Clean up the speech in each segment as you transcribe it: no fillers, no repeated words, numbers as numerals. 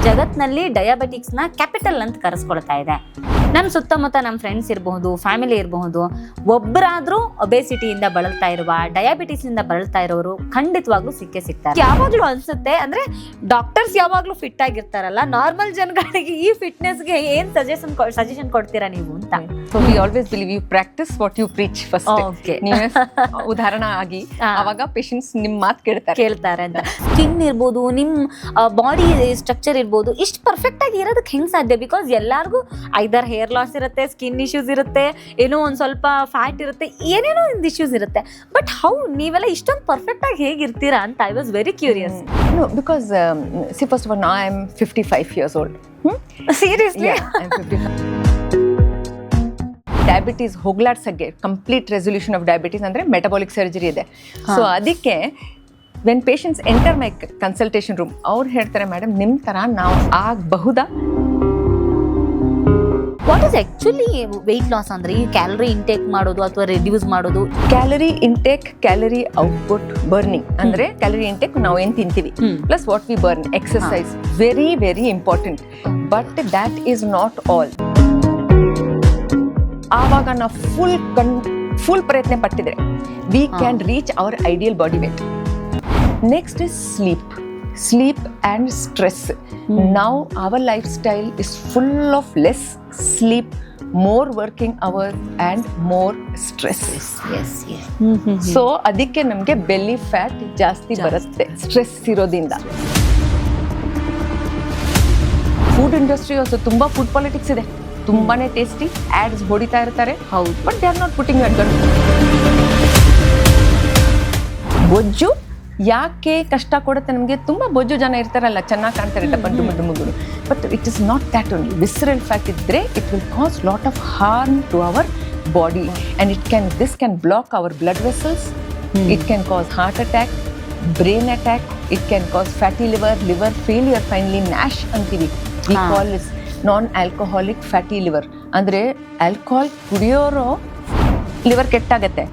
ಜಗತ್ನಲ್ಲಿ ಡಯಾಬಿಟಿಕ್ಸ್ನ capital ಅಂತ ಕರೆಸ್ಕೊಳ್ತಾ ಇದೆ. ನಮ್ಮ ಸುತ್ತಮುತ್ತ ನಮ್ಮ ಫ್ರೆಂಡ್ಸ್ ಇರಬಹುದು, ಫ್ಯಾಮಿಲಿ ಇರಬಹುದು, ಒಬ್ಬರಾದ್ರೂ ಒಬೆಸಿಟಿಯಿಂದ ಬಳಲ್ತಾ ಇರುವ, ಡಯಾಬಿಟಿಸ್ನಿಂದ ಬಳಲ್ತಾ ಇರೋರು ಖಂಡಿತವಾಗ್ಲೂ ಸಿಗ್ತಾರೆ. ಯಾವಾಗ್ಲೂ ಅನ್ಸುತ್ತೆ ಅಂದ್ರೆ ಡಾಕ್ಟರ್ಸ್ ಯಾವಾಗ್ಲೂ ಫಿಟ್ ಆಗಿರ್ತಾರಲ್ಲ, ನಾರ್ಮಲ್ ಜನಗಳಿಗೆ ಈ ಫಿಟ್ನೆಸ್ಗೆ ಏನ್ ಸಜೆಷನ್ ಕೊಡ್ತೀರಾ ನೀವು ಅಂತ? So we always believe you practice what you preach first. Okay. ನೀವೇ ಉದಾಹರಣ ಆಗಿ ಅವಾಗ ಪೇಷಂಟ್ಸ್ ನಿಮ್ ಮಾತು ಕೇಳ್ತಾರೆ ಅಂತ. ಸ್ಕಿನ್ ಇರ್ಬೋದು, ನಿಮ್ ಬಾಡಿ ಸ್ಟ್ರಕ್ಚರ್ ಇರ್ಬೋದು, ಇಷ್ಟು ಪರ್ಫೆಕ್ಟ್ ಆಗಿ ಇರೋದಕ್ಕೆ ಹೆಂಗ್ ಸಾಧ್ಯ? ಬಿಕಾಸ್ ಎಲ್ಲಾರ್ಗು ಐದರ್ ಹೇರ್ ಲಾಸ್ ಇರುತ್ತೆ, ಸ್ಕಿನ್ ಇಶ್ಯೂಸ್ ಇರುತ್ತೆ, ಏನೋ ಒಂದ್ ಸ್ವಲ್ಪ ಫ್ಯಾಟ್ ಇರುತ್ತೆ, ಏನೇನೋ ಒಂದು ಇಶ್ಯೂಸ್ ಇರುತ್ತೆ. ಬಟ್ ಹೌ ನೀವೆಲ್ಲ ಇಷ್ಟೊಂದು ಪರ್ಫೆಕ್ಟ್ ಆಗಿ ಹೇಗಿರ್ತೀರಾ ಅಂತ I was very curious. No, because see, first of all, now I am 55 years old. Seriously? Yeah, I'm 55. Diabetes ಹೋಗ್ಲಾಡ್ಸಕ್ಕೆ ಕಂಪ್ಲೀಟ್ ರೆಸೊಲ್ಯೂಷನ್ ಆಫ್ ಡಯಾಬಿಟೀಸ್ ಅಂದರೆ ಮೆಟಬಾಲಿಕ್ ಸರ್ಜರಿ ಇದೆ. ಸೊ ಅದಕ್ಕೆ when patients enter my consultation room, ಅವ್ರು ಹೇಳ್ತಾರೆ, madam ನಿಮ್ಮ ಥರ ನಾವು ಆಗಬಹುದಾ? What is actually weight loss ಅಂದ್ರೆ? ಈ ಕ್ಯಾಲರಿ ಇಂಟೇಕ್ ಮಾಡೋದು ಅಥವಾ ರಿಡ್ಯೂಸ್ ಮಾಡೋದು? Calorie intake, calorie output, burning ಅಂದ್ರೆ ಕ್ಯಾಲರಿ ಇಂಟೇಕ್ ನಾವು ಏನು ತಿಂತೀವಿ plus what we burn, exercise very very important. But that is not all. ಆವಾಗ ನಾವು ಫುಲ್ ಪ್ರಯತ್ನ ಪಟ್ಟಿದ್ರೆ we can reach our ideal body weight. Next is sleep and stress. Now our lifestyle is full of less sleep, more working hours and more stress. So ಅದಕ್ಕೆ ನಮಗೆ belly fat ಜಾಸ್ತಿ ಬರುತ್ತೆ stress ಇರೋದ್ರಿಂದ. Food industry also ತುಂಬ food politics ಇದೆ, ತುಂಬಾನೇ tasty ads ಹೊಡಿತಾ ಇರ್ತಾರೆ. ಹೌದು, but they are not putting at gun. ಬೊಜ್ಜು ಯಾಕೆ ಕಷ್ಟ ಕೊಡುತ್ತೆ ನಮಗೆ? ತುಂಬ ಬೊಜ್ಜು ಜನ ಇರ್ತಾರಲ್ಲ, ಚೆನ್ನಾಗಿ ಕಾಣ್ತಾರೆ ಡುಮ್ಮುಗಳು. But it is not that only. Visceral fat ಇದ್ದರೆ it will cause lot of harm to our body and this can block our blood vessels. It can cause heart attack, brain attack. It can cause fatty liver failure, finally NASH ಅಂತೀವಿ. We call is non alcoholic fatty liver. ಅಂದರೆ alcohol ಕುಡಿಯೋರು liver ಕೆಟ್ಟಾಗತ್ತೆ.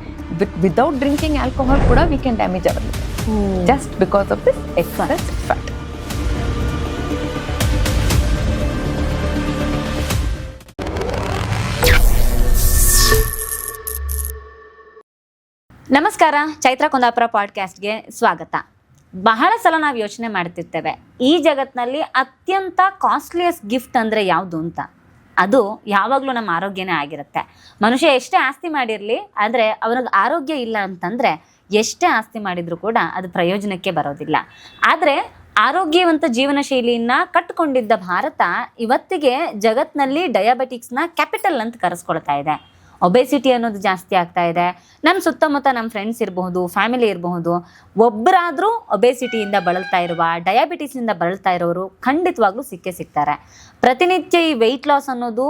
Without drinking alcohol ಕೂಡ we can damage our liver just because of this excess fat. ನಮಸ್ಕಾರ, ಚೈತ್ರ ಕುಂದಾಪುರ ಪಾಡ್ಕಾಸ್ಟ್ಗೆ ಸ್ವಾಗತ. ಬಹಳ ಸಲ ನಾವು ಯೋಚನೆ ಮಾಡ್ತಿರ್ತೇವೆ, ಈ ಜಗತ್ತಿನಲ್ಲಿ ಅತ್ಯಂತ ಕಾಸ್ಟ್ಲಿಯಸ್ಟ್ ಗಿಫ್ಟ್ ಅಂದರೆ ಯಾವುದು ಅಂತ. ಅದು ಯಾವಾಗಲೂ ನಮ್ಮ ಆರೋಗ್ಯನೇ ಆಗಿರುತ್ತೆ. ಮನುಷ್ಯ ಎಷ್ಟೇ ಆಸ್ತಿ ಮಾಡಿರಲಿ, ಆದರೆ ಅವನಿಗೆ ಆರೋಗ್ಯ ಇಲ್ಲ ಅಂತಂದರೆ ಎಷ್ಟೇ ಆಸ್ತಿ ಮಾಡಿದರೂ ಕೂಡ ಅದು ಪ್ರಯೋಜನಕ್ಕೆ ಬರೋದಿಲ್ಲ. ಆದರೆ ಆರೋಗ್ಯವಂತ ಜೀವನ ಶೈಲಿಯನ್ನು ಕಟ್ಟಿಕೊಂಡಿದ್ದ ಭಾರತ ಇವತ್ತಿಗೆ ಜಗತ್ತಿನಲ್ಲಿ ಡಯಾಬಿಟಿಕ್ಸ್ನ ಕ್ಯಾಪಿಟಲ್ ಅಂತ ಕರೆಸ್ಕೊಳ್ತಾ ಇದೆ. ಒಬೆಸಿಟಿ ಅನ್ನೋದು ಜಾಸ್ತಿ ಆಗ್ತಾ ಇದೆ. ನಮ್ಮ ಸುತ್ತಮುತ್ತ ನಮ್ಮ ಫ್ರೆಂಡ್ಸ್ ಇರಬಹುದು, ಫ್ಯಾಮಿಲಿ ಇರಬಹುದು, ಒಬ್ಬರಾದ್ರೂ ಒಬೆಸಿಟಿಯಿಂದ ಬಳಲ್ತಾ ಇರುವ, ಡಯಾಬಿಟಿಸ್ನಿಂದ ಬಳಲ್ತಾ ಇರೋರು ಖಂಡಿತವಾಗ್ಲೂ ಸಿಗ್ತಾರೆ. ಪ್ರತಿನಿತ್ಯ ಈ ವೆಯ್ಟ್ ಲಾಸ್ ಅನ್ನೋದು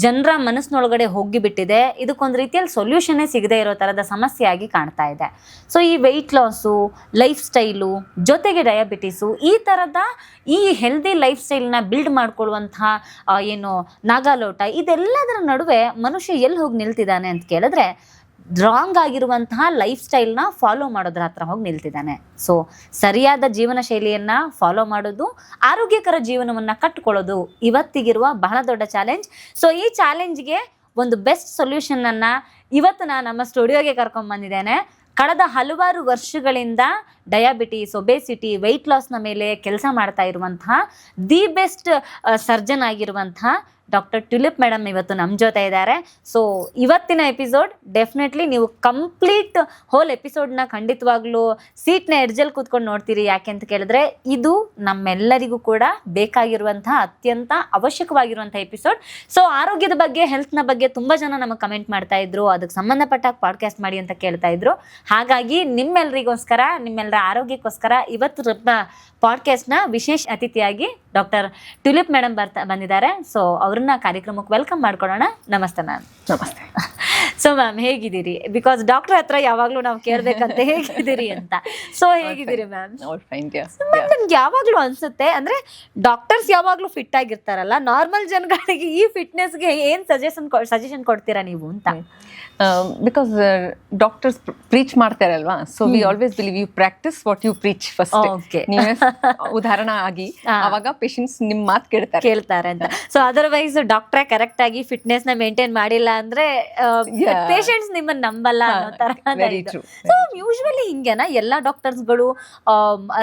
ಜನರ ಮನಸ್ಸಿನೊಳಗಡೆ ಹೋಗಿಬಿಟ್ಟಿದೆ. ಇದಕ್ಕೊಂದು ರೀತಿಯಲ್ಲಿ ಸೊಲ್ಯೂಷನ್ನೇ ಸಿಗದೇ ಇರೋ ಥರದ ಸಮಸ್ಯೆಯಾಗಿ ಕಾಣ್ತಾ ಇದೆ. ಸೊ ಈ ವೆಯ್ಟ್ ಲಾಸು, ಲೈಫ್ ಸ್ಟೈಲು ಜೊತೆಗೆ ಡಯಾಬಿಟಿಸು, ಈ ಥರದ ಈ ಹೆಲ್ದಿ ಲೈಫ್ ಸ್ಟೈಲ್ನ ಬಿಲ್ಡ್ ಮಾಡ್ಕೊಳ್ಳುವಂತಹ ಏನು ನಾಗಾಲೋಟ, ಇದೆಲ್ಲದರ ನಡುವೆ ಮನುಷ್ಯ ಎಲ್ಲಿ ಹೋಗಿ ನಿಲ್ತಿದ್ದಾನೆ ಅಂತ ಕೇಳಿದ್ರೆ ರಾಂಗ್ ಆಗಿರುವಂತಹ ಲೈಫ್ ಸ್ಟೈಲ್ನ ಫಾಲೋ ಮಾಡೋದ್ರ ಹತ್ರ ಹೋಗಿ ನಿಲ್ತಿದ್ದಾನೆ. ಸೊ ಸರಿಯಾದ ಜೀವನ ಶೈಲಿಯನ್ನು ಫಾಲೋ ಮಾಡೋದು, ಆರೋಗ್ಯಕರ ಜೀವನವನ್ನು ಕಟ್ಟಿಕೊಳ್ಳೋದು ಇವತ್ತಿಗಿರುವ ಬಹಳ ದೊಡ್ಡ ಚಾಲೆಂಜ್. ಸೊ ಈ ಚಾಲೆಂಜ್ಗೆ ಒಂದು ಬೆಸ್ಟ್ ಸೊಲ್ಯೂಷನನ್ನು ಇವತ್ತು ನಾನು ನಮ್ಮ ಸ್ಟುಡಿಯೋಗೆ ಕರ್ಕೊಂಡ್ಬಂದಿದ್ದೇನೆ. ಕಳೆದ ಹಲವಾರು ವರ್ಷಗಳಿಂದ ಡಯಾಬಿಟೀಸ್, ಒಬೆಸಿಟಿ, ವೆಯ್ಟ್ ಲಾಸ್ನ ಮೇಲೆ ಕೆಲಸ ಮಾಡ್ತಾ ಇರುವಂತಹ ದಿ ಬೆಸ್ಟ್ ಸರ್ಜನ್ ಆಗಿರುವಂತಹ ಡಾಕ್ಟರ್ ಟ್ಯುಲಿಪ್ ಮೇಡಮ್ ಇವತ್ತು ನಮ್ಮ ಜೊತೆ ಇದ್ದಾರೆ. ಸೊ ಇವತ್ತಿನ ಎಪಿಸೋಡ್ ಡೆಫಿನೆಟ್ಲಿ ನೀವು ಕಂಪ್ಲೀಟ್ ಹೋಲ್ ಎಪಿಸೋಡ್ನ ಖಂಡಿತವಾಗ್ಲೂ ಸೀಟ್ನ ಎಡ್ಜಲ್ಲಿ ಕೂತ್ಕೊಂಡು ನೋಡ್ತೀರಿ. ಯಾಕೆ ಅಂತ ಕೇಳಿದ್ರೆ ಇದು ನಮ್ಮೆಲ್ಲರಿಗೂ ಕೂಡ ಬೇಕಾಗಿರುವಂತಹ ಅತ್ಯಂತ ಅವಶ್ಯಕವಾಗಿರುವಂಥ ಎಪಿಸೋಡ್. ಸೊ ಆರೋಗ್ಯದ ಬಗ್ಗೆ, ಹೆಲ್ತ್ನ ಬಗ್ಗೆ ತುಂಬ ಜನ ನಮಗೆ ಕಮೆಂಟ್ ಮಾಡ್ತಾ ಇದ್ರು, ಅದಕ್ಕೆ ಸಂಬಂಧಪಟ್ಟ ಪಾಡ್ಕಾಸ್ಟ್ ಮಾಡಿ ಅಂತ ಕೇಳ್ತಾ ಇದ್ರು. ಹಾಗಾಗಿ ನಿಮ್ಮೆಲ್ಲರಿಗೋಸ್ಕರ, ನಿಮ್ಮೆಲ್ಲರ ಆರೋಗ್ಯಕ್ಕೋಸ್ಕರ ಇವತ್ತು ಪಾಡ್ಕಾಸ್ಟ್ನ ವಿಶೇಷ ಅತಿಥಿಯಾಗಿ ಡಾಕ್ಟರ್ ಟ್ಯುಲಿಪ್ ಮೇಡಮ್ ಬಂದಿದ್ದಾರೆ. ಸೊ ಅವ್ರನ್ನ ಕಾರ್ಯಕ್ರಮಕ್ಕೆ ವೆಲ್ಕಮ್ ಮಾಡ್ಕೊಳ್ಳೋಣ. ನಮಸ್ತೆ ಮ್ಯಾಮ್. ನಮಸ್ತೆ. ಸೊ ಮ್ಯಾಮ್ ಹೇಗಿದ್ದೀರಿ? ಬಿಕಾಸ್ ಡಾಕ್ಟರ್ ಹತ್ರ ಯಾವಾಗ್ಲೂ ನಾವು ಕೇಳ್ಬೇಕಂತ ಹೇಗಿದ್ದೀರಿ ಅಂತ. ಸೊ ಹೇಗಿದ್ದೀರಿ ಮ್ಯಾಮ್? ನನ್ಗೆ ಯಾವಾಗ್ಲೂ ಅನ್ಸುತ್ತೆ ಅಂದ್ರೆ ಡಾಕ್ಟರ್ಸ್ ಯಾವಾಗ್ಲೂ ಫಿಟ್ ಆಗಿರ್ತಾರಲ್ಲ, ನಾರ್ಮಲ್ ಜನಗಳಿಗೆ ಈ ಫಿಟ್ನೆಸ್ಗೆ ಏನ್ ಸಜೆಷನ್ ಕೊಡ್ತೀರಾ ನೀವು ಅಂತ? ಬಿಕಾಸ್ ಡಾಕ್ಟರ್ಸ್ ಪ್ರೀಚ್ ಮಾಡ್ತಾರಲ್ವಾ, so we always believe you practise what you preach first. ನೀವೇ ಉದಾಹರಣೆ ಆಗಿ ಅವಾಗ ಪೇಷಂಟ್ಸ್ ನಿಮ್ ಮಾತು ಕೇಳ್ತಾರೆ ಅಂತ. ಸೊ ಅದರ್ವೈಸ್ ಡಾಕ್ಟ್ರೇ ಕರೆಕ್ಟ್ ಆಗಿ ಫಿಟ್ನೆಸ್ ನ ಮೇಂಟೈನ್ ಮಾಡಿಲ್ಲ ಅಂದ್ರೆ ಪೇಷಂಟ್ಸ್ ನಿಮ್ಮನ್ನ ನಂಬಲ್ಲ ಅನ್ನೋ ತರ. ಸೊ ಯೂಶುವಲಿ ಹಿಂಗೆನಾ ಎಲ್ಲಾ ಡಾಕ್ಟರ್ಸ್ಗಳು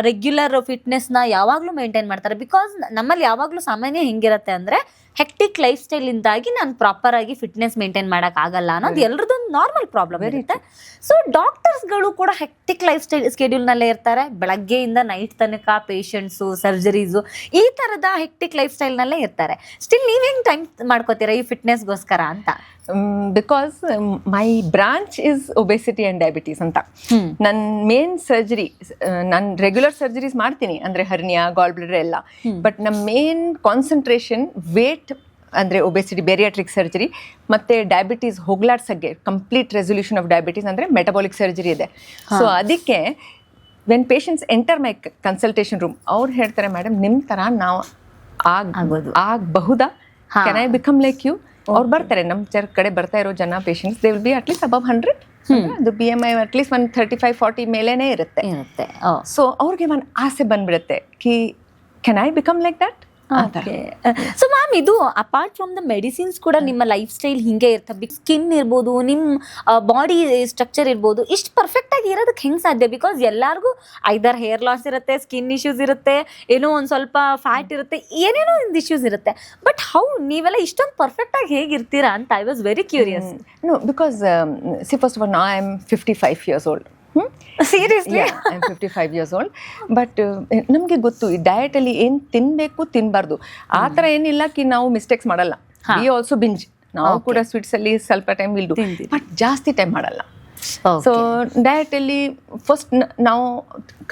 ರೆಗ್ಯುಲರ್ ಫಿಟ್ನೆಸ್ ನ ಯಾವಾಗ್ಲೂ ಮೇಂಟೈನ್ ಮಾಡ್ತಾರೆ? ಬಿಕಾಸ್ ನಮ್ಮಲ್ಲಿ ಯಾವಾಗ್ಲೂ ಸಾಮಾನ್ಯ ಹಿಂಗಿರತ್ತೆ ಅಂದ್ರೆ ಹೆಕ್ಟಿಕ್ ಲೈಫ್ ಸ್ಟೈಲ್ ಇಂದಾಗಿ ನಾನು ಪ್ರಾಪರ್ ಆಗಿ ಫಿಟ್ನೆಸ್ ಮೇಂಟೈನ್ ಮಾಡಕ್ ಆಗಲ್ಲ ಅನ್ನೋದು ಎಲ್ರದೊಂದು ನಾರ್ಮಲ್ ಪ್ರಾಬ್ಲಮ್ ಇರುತ್ತೆ. ಸೊ ಡಾಕ್ಟರ್ಸ್ಗಳು ಕೂಡ ಹೆಕ್ಟಿಕ್ ಲೈಫ್ ಸ್ಕೆಡ್ಯೂಲ್ ನಲ್ಲೇ ಇರ್ತಾರೆ, ಬೆಳಗ್ಗೆಯಿಂದ ನೈಟ್ ತನಕ ಪೇಷಂಟ್ಸು, ಸರ್ಜರೀಸು, ಈ ತರದ ಹೆಕ್ಟಿಕ್ ಲೈಫ್ ಸ್ಟೈಲ್ ನಲ್ಲೇ ಇರ್ತಾರೆ. ಸ್ಟಿಲ್ ನೀವ್ ಹೆಂಗ್ ಟೈಮ್ ಮಾಡ್ಕೋತೀರಾ ಈ ಫಿಟ್ನೆಸ್ಗೋಸ್ಕರ ಅಂತ? Because my branch is obesity and diabetes ಅಂತ. ನನ್ನ ಮೇನ್ ಸರ್ಜರಿ, ನಾನು ರೆಗ್ಯುಲರ್ ಸರ್ಜರೀಸ್ ಮಾಡ್ತೀನಿ ಅಂದ್ರೆ ಹರ್ನಿಯಾ, ಗಾಲ್ ಬ್ಲಾಡರ್ ಎಲ್ಲ, ಬಟ್ ನಮ್ಮ ಮೇನ್ ಕಾನ್ಸಂಟ್ರೇಷನ್ ವೇಟ್ ಅಂದರೆ ಒಬೆಸಿಟಿ, ಬೇರಿಯಾಟ್ರಿಕ್ ಸರ್ಜರಿ ಮತ್ತು ಡಯಾಬಿಟೀಸ್ ಹೋಗ್ಲಾಡ್ಸಕ್ಕೆ, ಕಂಪ್ಲೀಟ್ ರೆಸೊಲ್ಯೂಷನ್ ಆಫ್ ಡಯಾಬಿಟೀಸ್ ಅಂದರೆ ಮೆಟಬಾಲಿಕ್ ಸರ್ಜರಿ ಇದೆ. ಸೊ ಅದಕ್ಕೆ when patients enter my consultation room, ಅವ್ರು ಹೇಳ್ತಾರೆ ಮೇಡಮ್ ನಿಮ್ಮ ಥರ ನಾವು ಆಗಬಹುದಾ, can I become like you? ಅವ್ರು ಬರ್ತಾರೆ, ನಮ್ಮ ಕಡೆ ಬರ್ತಾ ಇರೋ ಜನ patients they will B at least above 100. ಅದು BMI ಅಟ್ಲೀಸ್ಟ್ 135-40 ಮೇಲೇನೆ ಇರುತ್ತೆ. ಸೊ ಅವ್ರಿಗೆ ಒಂದು ಆಸೆ ಬಂದ್ಬಿಡುತ್ತೆ ಕಿ can I become like that. So ma'am, ಇದು ಅಪಾರ್ಟ್ ಫ್ರಮ್ ದ ಮೆಡಿಸಿನ್ಸ್ ಕೂಡ ನಿಮ್ಮ ಲೈಫ್ ಸ್ಟೈಲ್ ಹಿಂಗೆ ಇರ್ತದೆ. ಸ್ಕಿನ್ ಇರ್ಬೋದು, ನಿಮ್ಮ ಬಾಡಿ ಸ್ಟ್ರಕ್ಚರ್ ಇರ್ಬೋದು, ಇಷ್ಟು ಪರ್ಫೆಕ್ಟ್ ಆಗಿ ಇರೋದಕ್ಕೆ ಹೆಂಗೆ ಸಾಧ್ಯ? ಬಿಕಾಸ್ ಎಲ್ಲರಿಗೂ ಐದರ್ ಹೇರ್ ಲಾಸ್ ಇರುತ್ತೆ, ಸ್ಕಿನ್ ಇಶ್ಯೂಸ್ ಇರುತ್ತೆ, ಏನೋ ಒಂದು ಸ್ವಲ್ಪ ಫ್ಯಾಟ್ ಇರುತ್ತೆ, ಏನೇನೋ ಒಂದು ಇಶ್ಯೂಸ್ ಇರುತ್ತೆ. ಬಟ್ ಹೌ ನೀವೆಲ್ಲ ಇಷ್ಟೊಂದು ಪರ್ಫೆಕ್ಟ್ ಆಗಿ ಹೇಗಿರ್ತೀರಾ ಅಂತ I was very curious. No, because see first of all now I am 55 years old. Seriously I am 55 years old. But ನಮಗೆ ಗೊತ್ತು ಈ ಡಯಟಲ್ಲಿ ಏನು ತಿನ್ನಬೇಕು ತಿನ್ನಬಾರ್ದು ಆ ಥರ ಏನಿಲ್ಲ ಕಿ ನಾವು ಮಿಸ್ಟೇಕ್ಸ್ ಮಾಡಲ್ಲ. ವಿ ಆಲ್ಸೋ ಬಿಂಜ್, ನಾವು ಕೂಡ ಸ್ವೀಟ್ಸಲ್ಲಿ ಸ್ವಲ್ಪ ಟೈಮ್ ವಿಲ್ ಡು, ಬಟ್ ಜಾಸ್ತಿ ಟೈಮ್ ಮಾಡಲ್ಲ. ಸೊ ಡಯಟಲ್ಲಿ ಫಸ್ಟ್ ನಾವು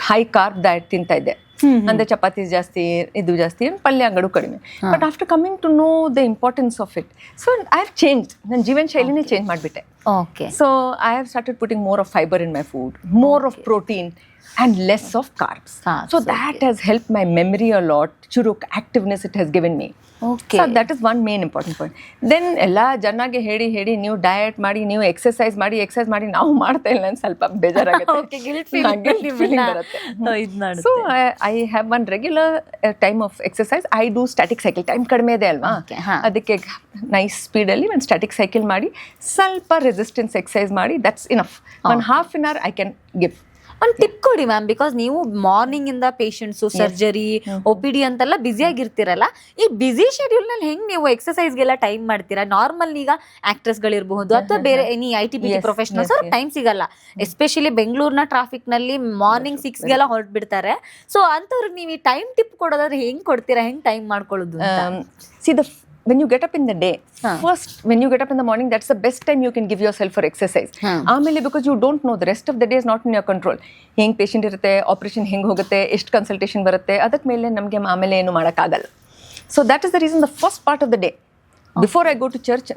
ಹೈ ಕಾರ್ಬ್ ಡಯಟ್ ತಿಂತಾ ಇದ್ದೆ, ಅಂದ್ರೆ ಚಪಾತಿ ಜಾಸ್ತಿ, ಇದು ಜಾಸ್ತಿ, ಪಲ್ಯಗಳು ಕಡಿಮೆ. But after coming to know the importance of it, so I have change, ನನ್ನ ಜೀವನ ಶೈಲಿನೇ ಚೇಂಜ್ ಮಾಡಿಬಿಟ್ಟೆ. So I have started putting more of fiber in my food, more of protein and less of carbs. So that has helped my memory a lot. Churuk activeness it has given me. So that is one main important point. Then ella janage hedi ನೀವು diet ಮಾಡಿ, ನೀವು exercise ಮಾಡಿ ನಾವು ಮಾಡ್ತಾ ಇಲ್ಲ ಅಂತ ಸ್ವಲ್ಪ ಬೇಜಾರಾಗುತ್ತೆ. So I have one regular time of exercise. I do static cycle. Time ಕಡಿಮೆ ಇದೆ ಅಲ್ವಾ, ಅದಕ್ಕೆ ನೈಸ್ ಸ್ಪೀಡಲ್ಲಿ ಒಂದು ಸ್ಟಾಟಿಕ್ ಸೈಕಲ್ ಮಾಡಿ ಸ್ವಲ್ಪ ರೆಸಿಸ್ಟೆನ್ಸ್ ಎಕ್ಸರ್ಸೈಸ್ ಮಾಡಿ, that's enough. 1/2 an hour I can give. ಒಂದು ಟಿಪ್ ಕೊಡಿ ಮ್ಯಾಮ್, ಬಿಕಾಸ್ ನೀವು ಮಾರ್ನಿಂಗ್ ಇಂದ ಪೇಷಂಟ್ಸು, ಸರ್ಜರಿ, OPD ಅಂತೆಲ್ಲ ಬ್ಯುಸಿ ಆಗಿರ್ತೀರಲ್ಲ, ಈ ಬ್ಯುಸಿ ಶೆಡ್ಯೂಲ್ ನಲ್ಲಿ ಹೆಂಗ್ ನೀವು ಎಕ್ಸರ್ಸೈಸ್ಗೆಲ್ಲ ಟೈಮ್ ಮಾಡ್ತೀರಾ? ನಾರ್ಮಲ್ ಈಗ ಆಕ್ಟರ್ಸ್ಗಳಿರಬಹುದು ಅಥವಾ ಬೇರೆ ಎನಿ IT/BT ಪ್ರೊಫೆಷನಲ್ಸ್ ಅವ್ರಿಗೆ ಟೈಮ್ ಸಿಗಲ್ಲ. ಎಸ್ಪೆಷಲಿ ಬೆಂಗಳೂರಿನ ಟ್ರಾಫಿಕ್ ನಲ್ಲಿ ಮಾರ್ನಿಂಗ್ 6ಗೆಲ್ಲ ಹೊರಟ್ಬಿಡ್ತಾರೆ. ಸೊ ಅಂಥವ್ರಿಗೆ ನೀವು ಈ ಟೈಮ್ ಟಿಪ್ ಕೊಡೋದಾದ್ರೆ ಹೆಂಗ್ ಕೊಡ್ತೀರಾ, ಹೆಂಗ್ ಟೈಮ್ ಮಾಡ್ಕೊಳ್ಳೋದು? When you get up in the day, first when you get up in the morning, that's the best time you can give yourself for exercise. ಆಮೇಲೆ because you don't know, the rest of the day is not in your control. ಹೆಂಗ್ patient ಇರುತ್ತೆ, operation ಹೆಂಗ್ ಹೋಗುತ್ತೆ, ಎಷ್ಟು consultation ಬರುತ್ತೆ, ಅದಕ್ಕೆ ಮೇಲೆ ನಮಗೆ ಆಮೇಲೆ ಏನು ಮಾಡೋಕ್ಕಾಗಲ್ಲ. So that is the reason the first part of the day, before I go to church,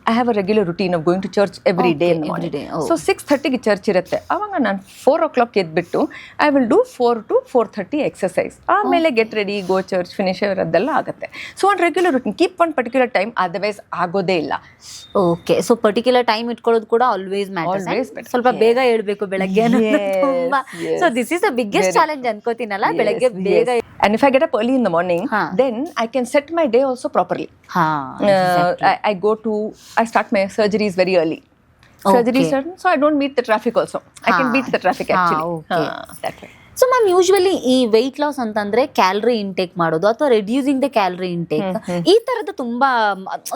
I have a regular routine of going to church every day in the morning. So 6:30 church ಇರುತ್ತೆ, ಅವಾಗ ನಾನು 4 o'clock ಎದ್ಬಿಟ್ಟು I will do 4 to 4:30 exercise. ಆಮೇಲೆ get ready, go church, finish ಅದೆಲ್ಲ ಆಗುತ್ತೆ. So ಒಂದು regular routine, keep one particular time, otherwise ಆಗೋದೇ ಇಲ್ಲ. ಓಕೆ, ಸೊ ಪರ್ಟಿಕ್ಯುಲರ್ ಟೈಮ್ ಇಟ್ಕೊಳ್ಳೋದು ಕೂಡ ಆಲ್ವೇಸ್ ಮ್ಯಾಟರ್ಸ್. ಸ್ವಲ್ಪ ಬೇಗ ಹೇಳ್ಬೇಕು ಬೆಳಗ್ಗೆ. So this is the biggest challenge ಅನ್ಕೋತೀನಲ್ಲ, ಬೆಳಗ್ಗೆ ಬೇಗ. And if I get up early in the morning, then I can set my day also properly. I start my surgeries very early. So I don't meet the traffic also. I can beat the traffic actually. That way. So ma'am, usually ಈ weight loss ಅಂತಂದ್ರೆ calorie intake ಮಾಡೋದು ಅಥವಾ reducing the calorie intake, ಈ ತರದ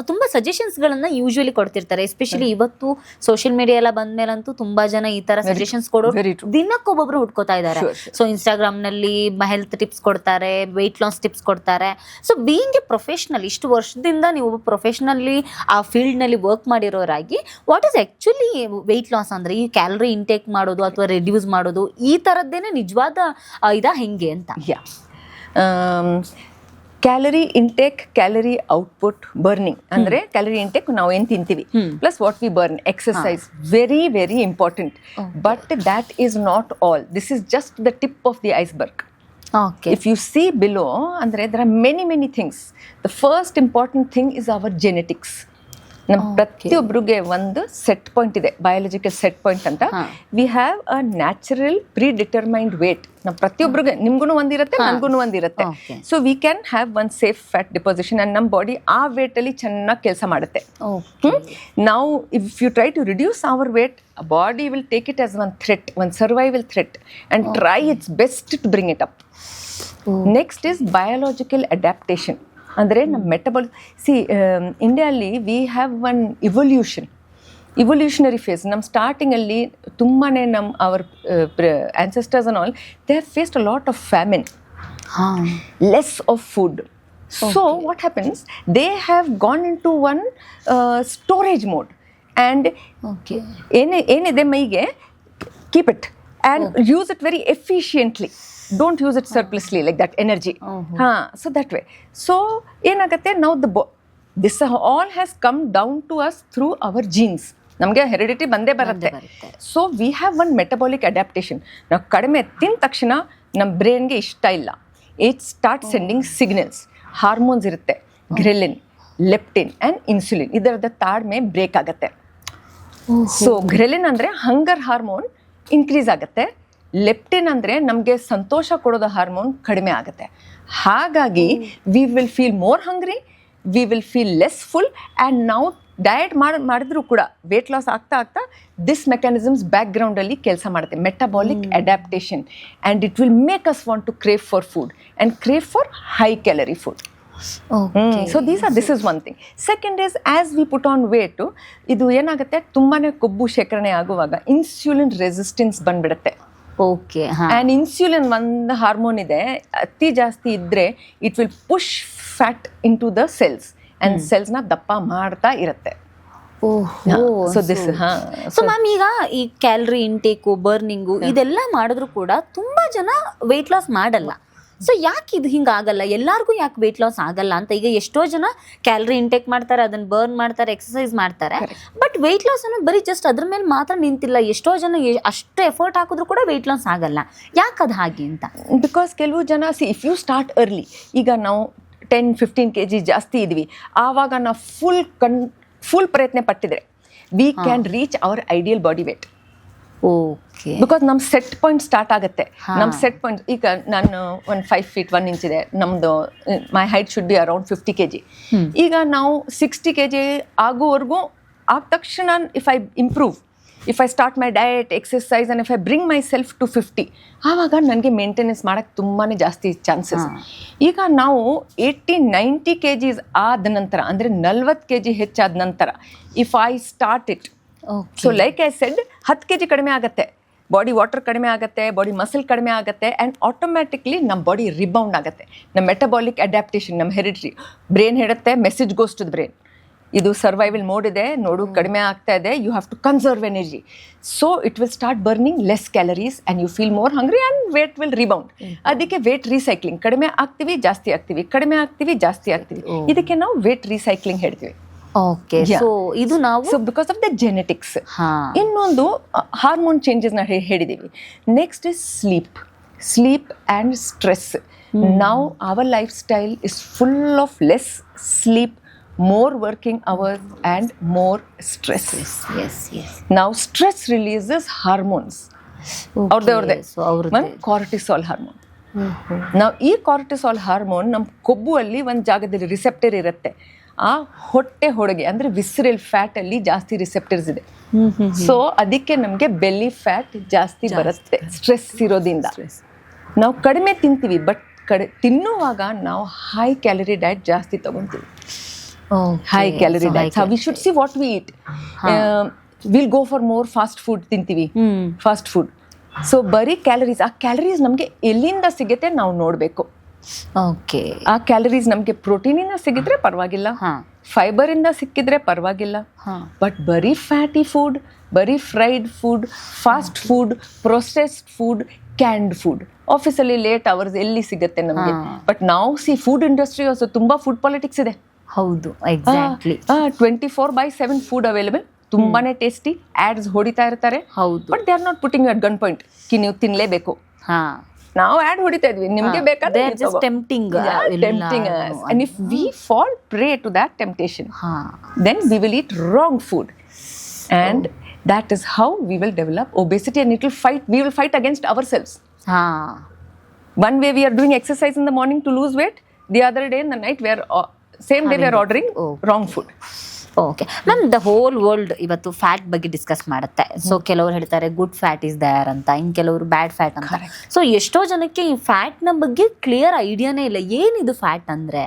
ತುಂಬಾ suggestions ಗಳನ್ನ usually ಕೊಡ್ತಿರ್ತಾರೆ. Especially ಇವತ್ತು social media ಎಲ್ಲ ಬಂದ್ಮೇಲಂತೂ ತುಂಬಾ ಜನ ಈ ತರ ಸಜೆಷನ್ಸ್ ಕೊಡೋರು ದಿನಕ್ಕೊಬ್ಬೊಬ್ರು ಹುಡ್ಕೋತಾ ಇದ್ದಾರೆ. ಸೊ ಇನ್ಸ್ಟಾಗ್ರಾಮ್ ನಲ್ಲಿ ಹೆಲ್ತ್ ಟಿಪ್ಸ್ ಕೊಡ್ತಾರೆ, ವೆಯ್ಟ್ ಲಾಸ್ ಟಿಪ್ಸ್ ಕೊಡ್ತಾರೆ. ಸೊ ಬೀಯಿಂಗ್ ಎ ಪ್ರೊಫೆಷನಲ್, ಇಷ್ಟು ವರ್ಷದಿಂದ ನೀವು ಪ್ರೊಫೆಷನಲ್ಲಿ ಆ ಫೀಲ್ಡ್ ನಲ್ಲಿ ವರ್ಕ್ ಮಾಡಿರೋರಾಗಿ, what is actually weight loss ಅಂದ್ರೆ? ಈ ಕ್ಯಾಲರಿ ಇಂಟೇಕ್ ಮಾಡೋದು ಅಥವಾ ರೆಡ್ಯೂಸ್ ಮಾಡೋದು, ಈ ತರದ್ದೇನೆ ನಿಜವಾದ ಇದಾ ಹೆಂಗೆ ಅಂತ? Calorie intake, calorie output, burning ಅಂದ್ರೆ ಕ್ಯಾಲರಿ ಇಂಟೇಕ್ ನಾವು ಏನ್ ತಿಂತೀವಿ plus what we burn, exercise, very very important. But that is not all. This is just the tip of the iceberg. Okay. If you see below, ಅಂದ್ರೆ there are many things. The first important thing is our genetics. ನಮ್ಮ ಪ್ರತಿಯೊಬ್ಬರಿಗೆ ಒಂದು set point ಇದೆ, biological set point ಅಂತ. We have a natural predetermined weight. ನಮ್ಮ ಪ್ರತಿಯೊಬ್ಬರಿಗೆ, ನಿಮ್ಗೂ ಒಂದಿರುತ್ತೆ, ನನಗೂ ಒಂದಿರುತ್ತೆ. So we can have one safe fat deposition and ನಮ್ಮ ಬಾಡಿ ಆ ವೇಟ್ ಅಲ್ಲಿ ಚೆನ್ನಾಗಿ ಕೆಲಸ ಮಾಡುತ್ತೆ. ನಾವು if you try to reduce our weight, body will take it as one threat, one survival threat and try its best to bring it up. Next is biological adaptation. ಅಂದರೆ ನಮ್ಮ ಇಂಡಿಯಲ್ಲಿ we have one evolutionary phase. ನಮ್ಮ ಸ್ಟಾರ್ಟಿಂಗಲ್ಲಿ ತುಂಬಾ our ancestors and all, they have faced a lot of famine, less of food. So what happens, they have gone into one storage mode and ಏನಿದೆ ಮೈಗೆ, keep it and use it very efficiently. Don't use it surplusly like that energy. So that way. So ಏನಾಗುತ್ತೆ, now this all has come down to us through our genes. ನಮಗೆ heredity ಬಂದೇ ಬರುತ್ತೆ. So we have one metabolic adaptation. ನಾವು ಕಡಿಮೆ ತಿಂದ ತಕ್ಷಣ ನಮ್ಮ ಬ್ರೈನ್ಗೆ ಇಷ್ಟ ಇಲ್ಲ, it start sending signals. Hormones ಇರುತ್ತೆ, ಗ್ರೆಲಿನ್, ಲೆಪ್ಟಿನ್ ಆ್ಯಂಡ್ ಇನ್ಸುಲಿನ್. ಇದರದ ತಾಳ್ಮೆ ಬ್ರೇಕ್ ಆಗುತ್ತೆ. ಸೊ ಗ್ರೆಲಿನ್ ಅಂದರೆ ಹಂಗರ್ ಹಾರ್ಮೋನ್ ಇನ್ಕ್ರೀಸ್ ಆಗುತ್ತೆ, ಲೆಪ್ಟಿನ್ ಅಂದರೆ ನಮಗೆ ಸಂತೋಷ ಕೊಡೋದು ಹಾರ್ಮೋನ್ ಕಡಿಮೆ ಆಗುತ್ತೆ. ಹಾಗಾಗಿ we will feel more hungry, we will feel less full. And ನಾವು ಡಯಟ್ ಮಾಡಿದ್ರೂ ಕೂಡ ವೇಟ್ ಲಾಸ್ ಆಗ್ತಾ ದಿಸ್ ಮೆಕ್ಯಾನಿಸಮ್ಸ್ ಬ್ಯಾಕ್ಗ್ರೌಂಡಲ್ಲಿ ಕೆಲಸ ಮಾಡುತ್ತೆ, metabolic adaptation. And it will make us want to crave for food and crave for high calorie food. So this is one thing. Second is, as we put on weight, ಇದು ಏನಾಗುತ್ತೆ, ತುಂಬಾ ಕೊಬ್ಬು ಶೇಖರಣೆ ಆಗುವಾಗ insulin resistance ಬಂದ್ಬಿಡುತ್ತೆ. Okay. And insulin ಒಂದು hormone ಇದೆ, ಅತಿ ಜಾಸ್ತಿ ಇದ್ದರೆ it will push fat into the cells and ಸೆಲ್ಸ್ನ ದಪ್ಪ ಮಾಡ್ತಾ ಇರುತ್ತೆ. ಸೊ ಮ್ಯಾಮ್, ಈಗ ಈ ಕ್ಯಾಲರಿ ಇಂಟೇಕು, ಬರ್ನಿಂಗು ಇದೆಲ್ಲ ಮಾಡಿದ್ರು ಕೂಡ ತುಂಬಾ ಜನ ವೆಯ್ಟ್ ಲಾಸ್ ಮಾಡಲ್ಲ. ಸೊ ಯಾಕೆ ಇದು ಹಿಂಗಾಗಲ್ಲ, ಎಲ್ಲರಿಗೂ ಯಾಕೆ ವೆಯ್ಟ್ ಲಾಸ್ ಆಗಲ್ಲ ಅಂತ? ಈಗ ಎಷ್ಟೋ ಜನ ಕ್ಯಾಲರಿ ಇಂಟೇಕ್ ಮಾಡ್ತಾರೆ, ಅದನ್ನ ಬರ್ನ್ ಮಾಡ್ತಾರೆ, ಎಕ್ಸಸೈಸ್ ಮಾಡ್ತಾರೆ, ಬಟ್ ವೆಯ್ಟ್ ಲಾಸ್ ಅನ್ನೋದು ಬರೀ ಜಸ್ಟ್ ಅದ್ರ ಮೇಲೆ ಮಾತ್ರ ನಿಂತಿಲ್ಲ. ಎಷ್ಟೋ ಜನ ಅಷ್ಟು ಎಫರ್ಟ್ ಹಾಕಿದ್ರು ಕೂಡ ವೆಯ್ಟ್ ಲಾಸ್ ಆಗಲ್ಲ. ಯಾಕೆ ಅದು ಹಾಗೆ ಅಂತ? ಬಿಕಾಸ್ ಕೆಲವು ಜನ ಇಫ್ ಯು ಸ್ಟಾರ್ಟ್ ಅರ್ಲಿ, ಈಗ ನಾವು 10-15 kg ಜಾಸ್ತಿ ಇದ್ವಿ, ಆವಾಗ ನಾವು ಫುಲ್ ಪ್ರಯತ್ನ ಪಟ್ಟಿದ್ರೆ we can reach our ideal body weight. Okay. Because ನಮ್ಮ ಸೆಟ್ ಪಾಯಿಂಟ್ ಸ್ಟಾರ್ಟ್ ಆಗುತ್ತೆ. ನಮ್ಮ ಸೆಟ್ ಪಾಯಿಂಟ್, ಈಗ ನಾನು 5 feet 1 inch ಇದೆ, ನಮ್ಮದು my height should be around 50 kg. ಈಗ ನಾವು 60 kg ಆಗೋವರೆಗೂ ಆದ ತಕ್ಷಣ if I improve, if I start my diet, exercise and if I bring myself to 50, ಆವಾಗ ನನಗೆ ಮೇಂಟೆನೆನ್ಸ್ ಮಾಡೋಕ್ಕೆ ತುಂಬಾ ಜಾಸ್ತಿ ಚಾನ್ಸಸ್. ಈಗ ನಾವು 80-90 kgs ಆದ ನಂತರ, ಅಂದರೆ 40 kg ಹೆಚ್ಚಾದ ನಂತರ, if I start it, so like I said, 10 kg ಕಡಿಮೆ ಆಗುತ್ತೆ, ಬಾಡಿ ವಾಟರ್ ಕಡಿಮೆ ಆಗುತ್ತೆ, ಬಾಡಿ ಮಸಲ್ ಕಡಿಮೆ ಆಗುತ್ತೆ, ಆ್ಯಂಡ್ ಆಟೋಮ್ಯಾಟಿಕ್ಲಿ ನಮ್ಮ ಬಾಡಿ ರಿಬೌಂಡ್ ಆಗುತ್ತೆ. ನಮ್ಮ ಮೆಟಬಾಲಿಕ್ ಅಡ್ಯಾಪ್ಟೇಷನ್, ನಮ್ಮ ಹೆರಿಟ್ರಿ ಬ್ರೈನ್ ಹೇಳುತ್ತೆ, message goes to the brain, ಇದು ಸರ್ವೈವಲ್ ಮೋಡ್ ಇದೆ, ನೋಡು ಕಡಿಮೆ ಆಗ್ತಾ ಇದೆ, you have to conserve energy. So it will start burning less calories and you feel more hungry and weight will rebound. ಅದಕ್ಕೆ weight recycling, ಕಡಿಮೆ ಆಗ್ತೀವಿ ಜಾಸ್ತಿ ಆಗ್ತೀವಿ, ಕಡಿಮೆ ಆಗ್ತೀವಿ ಜಾಸ್ತಿ ಆಗ್ತೀವಿ, ಇದಕ್ಕೆ ನಾವು ವೇಟ್ ರೀಸೈಕ್ಲಿಂಗ್ ಹೇಳ್ತೀವಿ. ಓಕೆ. ಸೊ ಇದು ನಾವು, so because of the genetics. ಇನ್ನೊಂದು ಹಾರ್ಮೋನ್ ಚೇಂಜಸ್ ನ ಹೇಳಿದೀವಿ. Next is sleep and stress. ನಾವು our lifestyle is full of less sleep, more working hours and more stress. Now stress releases hormones. ಅವ್ರದ್ದೇ cortisol hormone. ನಾವು ಈ cortisol hormone ನಮ್ಮ ಕೊಬ್ಬು ಅಲ್ಲಿ ಒಂದು ಜಾಗದಲ್ಲಿ ರಿಸೆಪ್ಟರ್ ಇರುತ್ತೆ, ಆ ಹೊಟ್ಟೆ ಹೊರಗೆ ಅಂದರೆ ವಿಸರಲ್ ಫ್ಯಾಟ್ ಅಲ್ಲಿ ಜಾಸ್ತಿ ರಿಸೆಪ್ಟರ್ಸ್ ಇದೆ. ಸೊ ಅದಕ್ಕೆ ನಮಗೆ ಬೆಲ್ಲಿ ಫ್ಯಾಟ್ ಜಾಸ್ತಿ ಬರುತ್ತೆ ಸ್ಟ್ರೆಸ್ ಇರೋದ್ರಿಂದ. ನಾವು ಕಡಿಮೆ ತಿಂತೀವಿ, ಬಟ್ ತಿನ್ನುವಾಗ ನಾವು ಹೈ ಕ್ಯಾಲರಿ ಡಯಟ್ ಜಾಸ್ತಿ ತಗೊತೀವಿ. High calorie diet. So we should see what we eat. We'll go for more fast food ತಿಂತೀವಿ, ಫಾಸ್ಟ್ ಫುಡ್. ಸೊ ಬರೀ ಕ್ಯಾಲರೀಸ್, ಆ ಕ್ಯಾಲರೀಸ್ ನಮಗೆ ಎಲ್ಲಿಂದ ಸಿಗುತ್ತೆ ನಾವು ನೋಡಬೇಕು. ಓಕೆ. ಆ ಕ್ಯಾಲರೀಸ್ ನಮಗೆ ಪ್ರೋಟೀನಿಂದ ಸಿಗಿದ್ರೆ ಪರವಾಗಿಲ್ಲ, ಫೈಬರ್ ಇಂದ ಸಿಕ್ಕಿದ್ರೆ ಪರವಾಗಿಲ್ಲ, ಬಟ್ ಬರೀ ಫ್ಯಾಟಿ ಫುಡ್, ಬರೀ fried food, fast food, processed food, canned food, ಆಫೀಸಲ್ಲಿ ಲೇಟ್ ಅವರ್ಸ್ ಎಲ್ಲಿ ಸಿಗುತ್ತೆ ನಮಗೆ. ಬಟ್ ನಾವು ಫುಡ್ ಇಂಡಸ್ಟ್ರಿ ಆಲ್ಸೋ ತುಂಬಾ ಫುಡ್ ಪಾಲಿಟಿಕ್ಸ್ ಇದೆ. ಹೌದು, ಎಕ್ಸಾಕ್ಟ್ಲಿ. 24/7 ಫುಡ್ ಅವೈಲೇಬಲ್, ತುಂಬಾನೇ ಟೇಸ್ಟಿ, ಆಡ್ಸ್ ಹೊಡಿತಾ ಇರ್ತಾರೆ. ಹೌದು, but they are not putting you at gun point ಕಿ ನೀವು ತಿನ್ಲೇಬೇಕು. ನಾವು ಆಡ್ ಹೊಡಿತಾ ಇದ್ವಿ, ನಿಮ್ಗೆ ಬೇಕಾದ್ರೆ tempting and if we fall prey to that temptation, then we will eat wrong food, and that is how we will develop obesity, and we will fight against ourselves. One way we are doing exercise in the morning to lose weight, the other day in the night we are same day we are ordering wrong food. Okay ma'am, the whole world ಇವತ್ತು fat ಬಗ್ಗೆ discuss ಮಾಡುತ್ತೆ. So ಕೆಲವರು ಹೇಳ್ತಾರೆ good fat is their ಅಂತ, ಇನ್ ಕೆಲವರು ಬ್ಯಾಡ್ fat ಅಂತ. So ಎಷ್ಟೋ ಜನಕ್ಕೆ ಈ ಫ್ಯಾಟ್ ನ ಬಗ್ಗೆ ಕ್ಲಿಯರ್ ಐಡಿಯಾನೇ ಇಲ್ಲ, ಏನಿದು ಫ್ಯಾಟ್ ಅಂದ್ರೆ.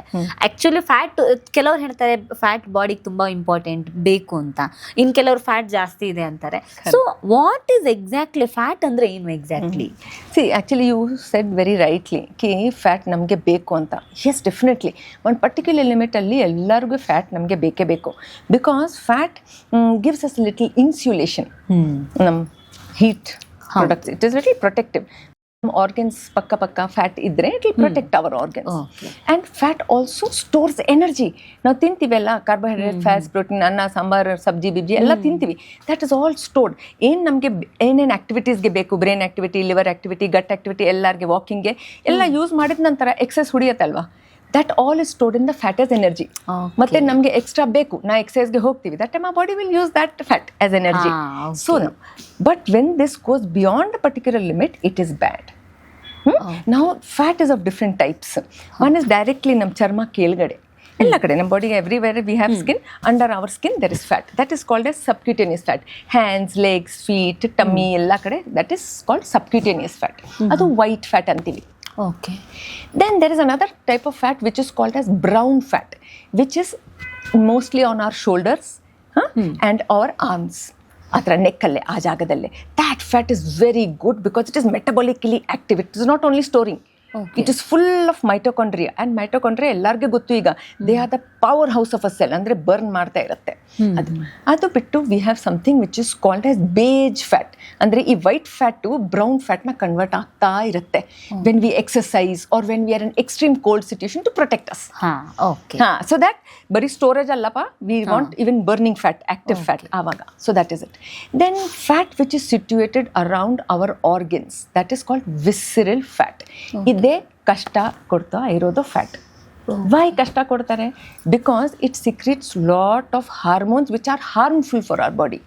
ಆಕ್ಚುಲಿ ಫ್ಯಾಟ್, ಕೆಲವರು ಹೇಳ್ತಾರೆ ಫ್ಯಾಟ್ ಬಾಡಿಗೆ ತುಂಬಾ ಇಂಪಾರ್ಟೆಂಟ್ ಬೇಕು ಅಂತ, ಇನ್ ಕೆಲವರು ಫ್ಯಾಟ್ ಜಾಸ್ತಿ ಇದೆ ಅಂತಾರೆ. So what is exactly fat ಅಂದ್ರೆ ಏನು exactly? Actually you said very rightly ಕಿ ಫ್ಯಾಟ್ ನಮಗೆ ಬೇಕು ಅಂತ. ಎಸ್, ಡೆಫಿನೆಟ್ಲಿ ಒಂದು ಪರ್ಟಿಕ್ಯುಲರ್ ಲಿಮಿಟ್ ಅಲ್ಲಿ ಎಲ್ಲರಿಗೂ ಫ್ಯಾಟ್ ನಮಗೆ ಬೇಕೇ ಬೇಕು. Because fat gives us little insulation. Heat products. It is little protective. Organs pakka fat idre, it will protect our organs. Okay. And fat also stores energy. Now tintivella carbohydrate, fats, protein, anna, sambar, sabji, bibji ella tintivi. That is all stored. Namge enen activities ge beku, brain activity, liver activity, gut activity, ellarge walking ge ella use madid nantara excess hudiyattalva. That all is stored in the fat as energy. ಮತ್ತೆ ನಮಗೆ extra ಬೇಕು, ನಾ ಎಕ್ಸರ್ಸೈಸ್ಗೆ ಹೋಗ್ತೀವಿ, that time our body will use that fat as energy. So no, but when this goes beyond a particular limit, it is bad. Now fat is of different types. One is directly ನಮ್ಮ ಚರ್ಮ ಕೆಳಗಡೆ, ಎಲ್ಲ ಕಡೆ ನಮ್ಮ ಬಾಡಿಗೆ everywhere we have skin, under our skin there is fat. That is called as subcutaneous fat. Hands, legs, feet, tummy ಎಲ್ಲ ಕಡೆ that is called subcutaneous fat. ಅದು white fat ಅಂತೀವಿ. Okay. Then there is another type of fat which is called as brown fat, which is mostly on our shoulders and our arms. Atra neck alle aa jagadalle. That fat is very good because it is metabolically active. It is not only storing. Okay. It is full of mitochondria, and mitochondria ellarge gottu iga they are the powerhouse of a cell, andre burn ಮಾಡ್ತಾ ಇರುತ್ತೆ. ಅದು ಬಿಟ್ಟು we have something which is called as beige fat, ಅಂದ್ರೆ ಈ white fat to brown fat ನ convert ಆಗ್ತಾ ಇರುತ್ತೆ when we exercise or when we are in extreme cold situation to protect us. Okay. So that bari storage allapa, we want even burning fat, active fat avaga. So that is it. Then fat which is situated around our organs, that is called visceral fat. ಇದೇ ಕಷ್ಟ ಕೊಡ್ತಾ ಇರೋದು fat. Why ಕಷ್ಟ ಕೊಡ್ತಾರೆ? Because it secretes lot of hormones which are harmful for our body.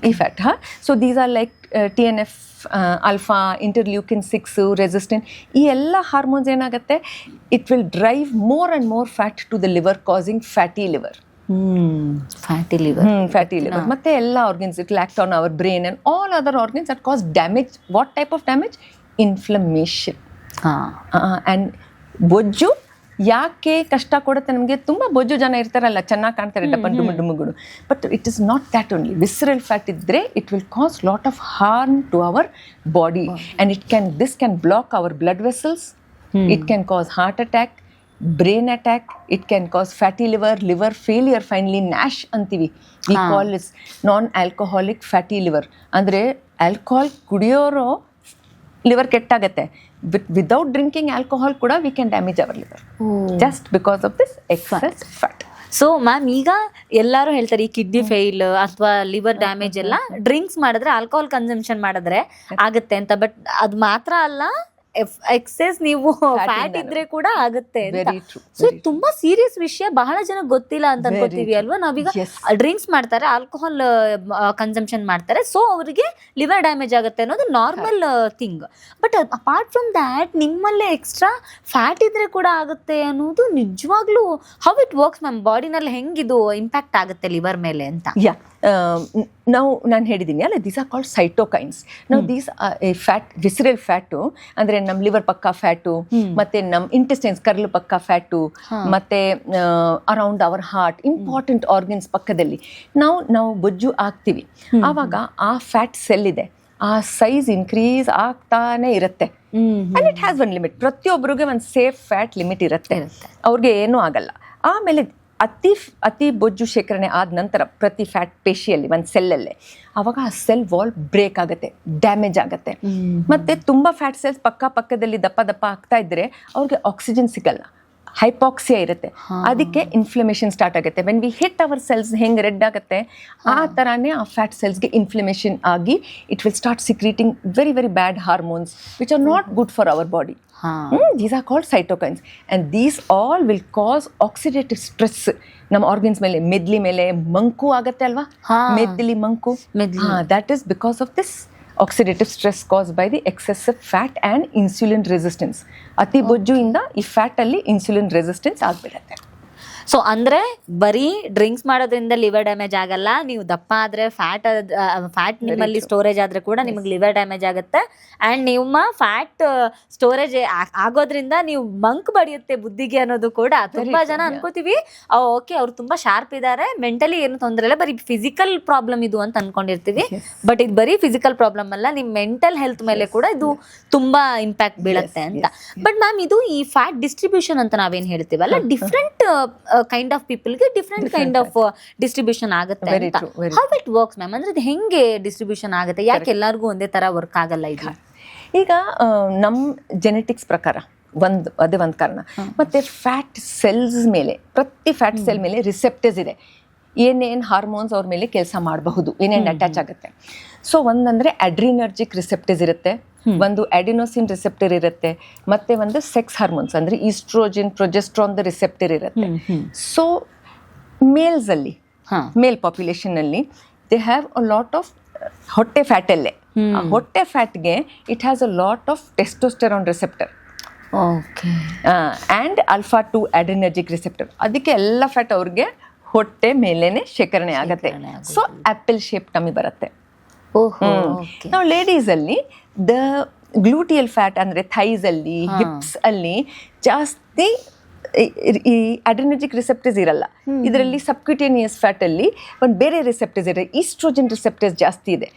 ಈ fat so these are like TNF, alpha, interleukin 6, resistin, ಈ ಎಲ್ಲ hormones ಏನಾಗುತ್ತೆ, it will drive more and more fat to the liver, causing fatty liver. Fatty liver ಮತ್ತೆ ಎಲ್ಲ organs, it act on our brain and all other organs that cause damage. What type of damage? Inflammation. And ಬೊಜ್ಜು ಯಾಕೆ ಕಷ್ಟ ಕೊಡುತ್ತೆ ನಮಗೆ? ತುಂಬ ಬೊಜ್ಜು ಜನ ಇರ್ತಾರಲ್ಲ, ಚೆನ್ನಾಗಿ ಕಾಣ್ತಾರೆ ಡುಮುಗುಡು, but it is not that only. Visceral fat ಇದ್ದರೆ it will cause lot of harm to our body, and this can block our blood vessels, it can cause heart attack, brain attack, it can cause fatty liver failure, finally NASH ಅಂತೀವಿ. we call this non-alcoholic fatty liver. ಅಂದರೆ alcohol ಕುಡಿಯೋರು liver ಕೆಟ್ಟಾಗತ್ತೆ, but without drinking alcohol ಕೂಡ we can damage our liver just because of this excess fat. So ma'am, ಈಗ ಎಲ್ಲರೂ ಹೇಳ್ತಾರೆ ಈ kidney fail ಅಥವಾ ಲಿವರ್ ಡ್ಯಾಮೇಜ್ ಎಲ್ಲ ಡ್ರಿಂಕ್ಸ್ ಮಾಡಿದ್ರೆ, ಆಲ್ಕೋಹಾಲ್ ಕನ್ಸಂಪ್ಷನ್ ಮಾಡಿದ್ರೆ ಆಗುತ್ತೆ ಅಂತ. ಬಟ್ ಅದು ಮಾತ್ರ ಅಲ್ಲ, ಎಕ್ಸೆಸ್ ನೀವು ಫ್ಯಾಟ್ ಇದ್ರೆ ಕೂಡ ಆಗುತ್ತೆ. ಸೊ ತುಂಬಾ ಸೀರಿಯಸ್ ವಿಷಯ, ಬಹಳ ಜನ ಗೊತ್ತಿಲ್ಲ ಅಂತ ಅನ್ಕೋತೀವಿ ಅಲ್ವಾ. ನಾವೀಗ ಡ್ರಿಂಕ್ಸ್ ಮಾಡ್ತಾರೆ, ಆಲ್ಕೋಹಾಲ್ ಕನ್ಸಂಪ್ಷನ್ ಮಾಡ್ತಾರೆ, ಸೊ ಅವರಿಗೆ ಲಿವರ್ ಡ್ಯಾಮೇಜ್ ಆಗುತ್ತೆ ಅನ್ನೋದು normal thing. But apart from that ನಿಮ್ಮಲ್ಲೇ ಎಕ್ಸ್ಟ್ರಾ ಫ್ಯಾಟ್ ಇದ್ರೆ ಕೂಡ ಆಗುತ್ತೆ ಅನ್ನೋದು ನಿಜವಾಗ್ಲೂ ಹೌ ಇಟ್ ವರ್ಕ್ಸ್ ಮ್ಯಾಮ್? ಬಾಡಿನಲ್ಲಿ ಹೆಂಗಿದು ಇಂಪ್ಯಾಕ್ಟ್ ಆಗುತ್ತೆ ಲಿವರ್ ಮೇಲೆ ಅಂತ? ನಾವು ನಾನು ಹೇಳಿದ್ದೀನಿ ಅಲ್ಲ, ದೀಸ್ ಆರ್ ಕಾಲ್ಡ್ ಸೈಟೋಕೈನ್ಸ್. ನಾವು ದೀಸ್ ಫ್ಯಾಟ್, ವಿಸರಲ್ ಫ್ಯಾಟು ಅಂದರೆ ನಮ್ಮ ಲಿವರ್ ಪಕ್ಕ ಫ್ಯಾಟು, ಮತ್ತೆ ನಮ್ಮ ಇಂಟೆಸ್ಟೈನ್ಸ್ ಕರ್ಲು ಪಕ್ಕ ಫ್ಯಾಟು, ಮತ್ತೆ around hour heart, important organs ಪಕ್ಕದಲ್ಲಿ ನಾವು ಬೊಜ್ಜು ಆಗ್ತೀವಿ. ಆವಾಗ ಆ ಫ್ಯಾಟ್ ಸೆಲ್ ಇದೆ, ಆ ಸೈಜ್ ಇನ್ಕ್ರೀಸ್ ಆಗ್ತಾನೆ ಇರುತ್ತೆ. And it has one limit. ಪ್ರತಿಯೊಬ್ಬರಿಗೆ ಒಂದು ಸೇಫ್ ಫ್ಯಾಟ್ ಲಿಮಿಟ್ ಇರುತ್ತೆ, ಅವ್ರಿಗೆ ಏನೂ ಆಗಲ್ಲ. ಆಮೇಲೆ ಅತಿ ಬೊಜ್ಜು ಶೇಖರಣೆ ಆದ ನಂತರ ಪ್ರತಿ ಫ್ಯಾಟ್ ಪೇಶಿಯಲ್ಲಿ ಒಂದು ಸೆಲ್ಲಲ್ಲೇ ಆವಾಗ ಆ ಸೆಲ್ ವಾಲ್ ಬ್ರೇಕ್ ಆಗುತ್ತೆ, ಡ್ಯಾಮೇಜ್ ಆಗುತ್ತೆ. ಮತ್ತು ತುಂಬ ಫ್ಯಾಟ್ ಸೆಲ್ಸ್ ಪಕ್ಕದಲ್ಲಿ ದಪ್ಪ ಆಗ್ತಾ ಇದ್ದರೆ ಅವ್ರಿಗೆ ಆಕ್ಸಿಜನ್ ಸಿಗಲ್ಲ, ಹೈಪಾಕ್ಸಿಯಾ ಇರುತ್ತೆ. ಅದಕ್ಕೆ ಇನ್ಫ್ಲಮೇಷನ್ ಸ್ಟಾರ್ಟ್ ಆಗುತ್ತೆ. When we hit our cells ಹೆಂಗೆ ರೆಡ್ ಆಗುತ್ತೆ ಆ ಥರನೇ ಆ ಫ್ಯಾಟ್ ಸೆಲ್ಸ್ಗೆ ಇನ್ಫ್ಲಮೇಷನ್ ಆಗಿ it will start secreting very very bad hormones which are not good for our body. These are called cytokines and these all will cause oxidative stress ನಮ್ಮ organs ಮೇಲೆ, ಮೆದ್ಲಿ ಮೇಲೆ ಮಂಕು ಆಗತ್ತೆ ಅಲ್ವಾ, ಮೆದ್ಲಿ ಮಂಕು, that is because of this oxidative stress caused by the excessive fat and insulin resistance. ಅತಿ ಬೊಜ್ಜು ಇಂದ ಈ fat ಅಲ್ಲಿ ಇನ್ಸುಲಿನ್ ರೆಸಿಸ್ಟೆನ್ಸ್ ಆಗ್ಬಿಡತ್ತೆ. ಸೊ ಅಂದ್ರೆ ಬರೀ ಡ್ರಿಂಕ್ಸ್ ಮಾಡೋದ್ರಿಂದ ಲಿವರ್ ಡ್ಯಾಮೇಜ್ ಆಗಲ್ಲ, ನೀವು ದಪ್ಪ ಆದ್ರೆ ಫ್ಯಾಟ್ ನಿಮ್ಮಲ್ಲಿ ಸ್ಟೋರೇಜ್ ಆದ್ರೆ ಕೂಡ ನಿಮಗೆ ಲಿವರ್ ಡ್ಯಾಮೇಜ್ ಆಗುತ್ತೆ. ಅಂಡ್ ನಿಮ್ಮ ಫ್ಯಾಟ್ ಸ್ಟೋರೇಜ್ ಆಗೋದ್ರಿಂದ ನೀವು ಮಂಕ್ ಬಡಿಯುತ್ತೆ ಬುದ್ಧಿಗೆ ಅನ್ನೋದು ಕೂಡ ತುಂಬಾ ಜನ ಅನ್ಕೋತೀವಿ. ಓಕೆ, ಅವ್ರು ತುಂಬಾ ಶಾರ್ಪ್ ಇದಾರೆ, ಮೆಂಟಲಿ ಏನು ತೊಂದರೆ ಇಲ್ಲ, ಬರೀ ಫಿಸಿಕಲ್ ಪ್ರಾಬ್ಲಮ್ ಇದು ಅಂತ ಅನ್ಕೊಂಡಿರ್ತೀವಿ. ಬಟ್ ಇದು ಬರೀ ಫಿಸಿಕಲ್ ಪ್ರಾಬ್ಲಮ್ ಅಲ್ಲ, ನಿಮ್ ಮೆಂಟಲ್ ಹೆಲ್ತ್ ಮೇಲೆ ಕೂಡ ಇದು ತುಂಬಾ ಇಂಪ್ಯಾಕ್ಟ್ ಬೀಳುತ್ತೆ ಅಂತ. ಬಟ್ ಮ್ಯಾಮ್, ಇದು ಈ ಫ್ಯಾಟ್ ಡಿಸ್ಟ್ರಿಬ್ಯೂಷನ್ ಅಂತ ನಾವೇನ್ ಹೇಳ್ತೀವಲ್ಲ, ಡಿಫ್ರೆಂಟ್ ಕೈಂಡ್ ಆಫ್ ಪೀಪಲ್ಗೆ ಡಿಫ್ರೆಂಟ್ ಕೈಂಡ್ ಆಫ್ ಡಿಸ್ಟ್ರಿಬ್ಯೂಷನ್ ಆಗುತ್ತೆ ಅಂತ. How it works ma'am? ಅಂದ್ರೆ ಇದು ಹೆಂಗೆ ಡಿಸ್ಟ್ರಿಬ್ಯೂಷನ್ ಆಗುತ್ತೆ? ಯಾಕೆ ಎಲ್ಲರಿಗೂ ಒಂದೇ ತರ ವರ್ಕ್ ಆಗಲ್ಲ ಇದು? ಈಗ ನಮ್ಮ ಜೆನೆಟಿಕ್ಸ್ ಪ್ರಕಾರ ಅದೇ ಒಂದು ಕಾರಣ. ಮತ್ತೆ ಫ್ಯಾಟ್ ಸೆಲ್ಸ್ ಮೇಲೆ, ಪ್ರತಿ ಫ್ಯಾಟ್ ಸೆಲ್ ಮೇಲೆ ರಿಸೆಪ್ಟರ್ಸ್ ಇದೆ. ಏನೇನು ಹಾರ್ಮೋನ್ಸ್ ಅವ್ರ ಮೇಲೆ ಕೆಲಸ ಮಾಡಬಹುದು, ಏನೇನು ಅಟ್ಯಾಚ್ ಆಗುತ್ತೆ. ಸೊ ಒಂದಂದ್ರೆ ಅಡ್ರಿನರ್ಜಿಕ್ ರಿಸೆಪ್ಟರ್ಸ್ ಇರುತ್ತೆ, ಒಂದು ಅಡಿನೋಸಿನ್ ರಿಸೆಪ್ಟರ್ ಇರುತ್ತೆ, ಮತ್ತೆ ಒಂದು ಸೆಕ್ಸ್ ಹಾರ್ಮೋನ್ಸ್ ಅಂದ್ರೆ ಈಸ್ಟ್ರೋಜಿನ್, ಪ್ರೊಜೆಸ್ಟ್ರಾನ್ ರಿಸೆಪ್ಟರ್ ಇರುತ್ತೆ. ಸೊ ಮೇಲ್ಸ್ ಅಲ್ಲಿ, ಮೇಲ್ ಪಾಪ್ಯುಲೇಷನ್ ಅಲ್ಲಿ they have a lot of ಹೊಟ್ಟೆ ಫ್ಯಾಟಲ್ಲೇ, ಆ ಹೊಟ್ಟೆ ಫ್ಯಾಟ್ಗೆ it has a lot of testosterone receptor and alpha 2 adrenergic receptor. ಅದಕ್ಕೆ ಎಲ್ಲ ಫ್ಯಾಟ್ ಅವ್ರಿಗೆ ಹೊಟ್ಟೆ ಮೇಲೇನೆ ಶೇಖರಣೆ ಆಗುತ್ತೆ. ಸೊ ಆಪಲ್ ಶೇಪ್ ಟಮ್ಮಿ ಬರುತ್ತೆ. ನಾವು ಲೇಡೀಸ್ ಅಲ್ಲಿ ದ ಗ್ಲೂಟಿಯಲ್ ಫ್ಯಾಟ್ ಅಂದ್ರೆ ಥೈಸ್ ಅಲ್ಲಿ, ಹಿಪ್ಸ್ ಅಲ್ಲಿ ಜಾಸ್ತಿ ಈ ಅಡ್ರಿನರ್ಜಿಕ್ ರಿಸೆಪ್ಟರ್ಸ್ ಇರಲ್ಲ. ಇದರಲ್ಲಿ ಸಬ್ಕ್ಯೂಟೇನಿಯಸ್ ಫ್ಯಾಟ್ ಅಲ್ಲಿ ಒಂದು ಬೇರೆ ರಿಸೆಪ್ಟರ್ಸ್ ಇದೆ, ಈಸ್ಟ್ರೋಜನ್ ರಿಸೆಪ್ಟರ್ಸ್ ಜಾಸ್ತಿ ಇದೆ.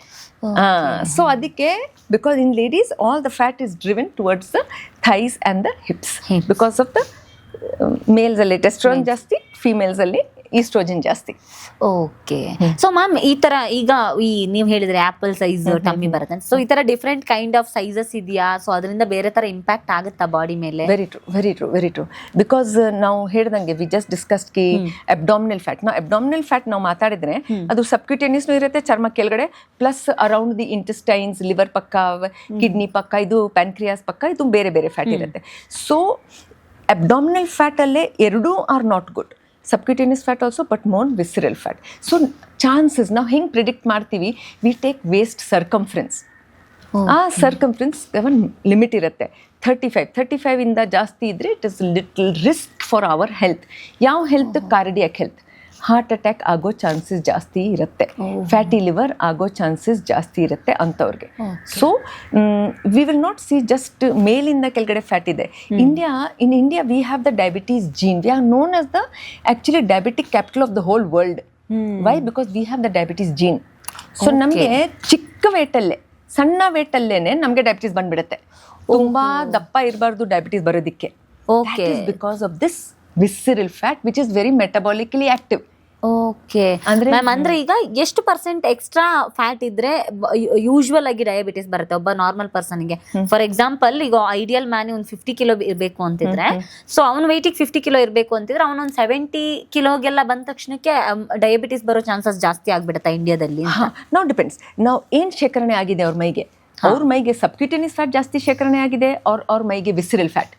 ಸೊ ಅದಕ್ಕೆ because in ladies all the fat is driven towards the thighs and the hips because of the males ಅಲ್ಲಿ ಟೆಸ್ಟ್ರೋನ್ ಜಾಸ್ತಿ, ಫಿಮೇಲ್ಸ್ ಅಲ್ಲಿ ಈಸ್ಟ್ರೋಜನ್ ಜಾಸ್ತಿ. ಓಕೆ. ಸೊ ಮ್ಯಾಮ್, ಈ ತರ ಈಗ ನೀವು ಹೇಳಿದ್ರೆ ಆಪಲ್ ಸೈಜ್ ಟಮ್ಮಿ ಬರುತ್ತೆ, ಸೊ ಈ ತರ ಡಿಫ್ರೆಂಟ್ ಕೈಂಡ್ ಆಫ್ ಸೈಜಸ್ ಇದೆಯಾ? ಸೊ ಅದರಿಂದ ಬೇರೆ ತರ ಇಂಪ್ಯಾಕ್ಟ್ ಆಗುತ್ತಾ ಬಾಡಿ ಮೇಲೆ? Very true. ಬಿಕಾಸ್ ನಾವು ಹೇಳ್ದಂಗೆ we just discussed Ki abdominal fat ನಾವು ಮಾತಾಡಿದ್ರೆ ಅದು ಸಬ್ಕ್ಯೂಟೇನಿಯಸ್ನು ಇರುತ್ತೆ, ಚರ್ಮ ಕೆಳಗಡೆ, plus around the intestines, liver ಪಕ್ಕ, ಕಿಡ್ನಿ ಪಕ್ಕ, ಇದು ಪ್ಯಾನ್ಕ್ರಿಯಾಸ್ ಪಕ್ಕ, ಇದು ಬೇರೆ ಬೇರೆ ಫ್ಯಾಟ್ ಇರುತ್ತೆ. ಸೊ ಅಬ್ಡಾಮಿನಲ್ ಫ್ಯಾಟ್ ಅಲ್ಲೇ ಎರಡೂ are not good. Subcutaneous fat also, but more visceral fat. So chances ನಾವು ಹೆಂಗೆ ಪ್ರಿಡಿಕ್ಟ್ ಮಾಡ್ತೀವಿ, ವಿ ಟೇಕ್ ವೇಸ್ಟ್ ಸರ್ಕಂಫರೆನ್ಸ್. ಆ ಸರ್ಕಂಫರೆನ್ಸ್ ಒಂದು ಲಿಮಿಟ್ ಇರುತ್ತೆ, 35 ಇಂದ ಜಾಸ್ತಿ ಇದ್ದರೆ it is little risk for our health. ಯಾವ health? Cardiac health. Heart attack ಆಗೋ ಚಾನ್ಸಸ್ ಜಾಸ್ತಿ ಇರುತ್ತೆ, ಫ್ಯಾಟಿ ಲಿವರ್ ಆಗೋ ಚಾನ್ಸಸ್ ಜಾಸ್ತಿ ಇರುತ್ತೆ ಅಂಥವ್ರಿಗೆ. So we will not see just ಮೇಲಿಂದ ಕೆಳಗಡೆ ಫ್ಯಾಟ್ ಇದೆ. In India V have the diabetes gene. We are known as the actually diabetic capital of the whole world. Why? Because we have the diabetes gene. So ನಮಗೆ ಚಿಕ್ಕ ವೇಟಲ್ಲೇ, ಸಣ್ಣ ವೇಟಲ್ಲೇನೆ ನಮಗೆ diabetes ಬಂದ್ಬಿಡುತ್ತೆ. ತುಂಬಾ ದಪ್ಪ ಇರಬಾರ್ದು ಡಯಾಬಿಟೀಸ್ ಬರೋದಕ್ಕೆ. Because of this visceral fat which is very metabolically active. Okay ma'am, ಅಂದ್ರೆ ಈಗ ಎಷ್ಟು % ಎಕ್ಸ್ಟ್ರಾ ಫ್ಯಾಟ್ ಇದ್ರೆ ಯೂಶುವಲ್ ಆಗಿ ಡಯಾಬಿಟಿಸ್ ಬರುತ್ತೆ ಒಬ್ಬ ನಾರ್ಮಲ್ ಪರ್ಸನ್ಗೆ? ಫಾರ್ ಎಕ್ಸಾಂಪಲ್, ಈಗ ಐಡಿಯಲ್ ಮ್ಯಾನ್ ಒಂದು 50 ಕಿಲೋ ಇರಬೇಕು ಅಂತಿದ್ರೆ, ಸೊ ಅವ್ನ ವೆಯ್ಟಿಗೆ 50 ಕಿಲೋ ಇರಬೇಕು ಅಂತಿದ್ರೆ ಅವನೊಂದು 70 ಕಿಲೋಗೆಲ್ಲ ಬಂದ ತಕ್ಷಣಕ್ಕೆ ಡಯಾಬಿಟಿಸ್ ಬರೋ ಚಾನ್ಸಸ್ ಜಾಸ್ತಿ ಆಗ್ಬಿಡುತ್ತೆ ಇಂಡಿಯಾದಲ್ಲಿ? ನಾವು ಡಿಪೆಂಡ್ಸ್, ನಾವು ಏನು ಶೇಖರಣೆ ಆಗಿದೆ ಅವ್ರ ಮೈಗೆ. ಅವ್ರ ಮೈಗೆ ಸಬ್ಕ್ಯೂಟೇನಿಯಸ್ ಫ್ಯಾಟ್ ಜಾಸ್ತಿ ಶೇಖರಣೆ ಆಗಿದೆ, ಅವ್ರ ಮೈಗೆ ವಿಸರಲ್ ಫ್ಯಾಟ್.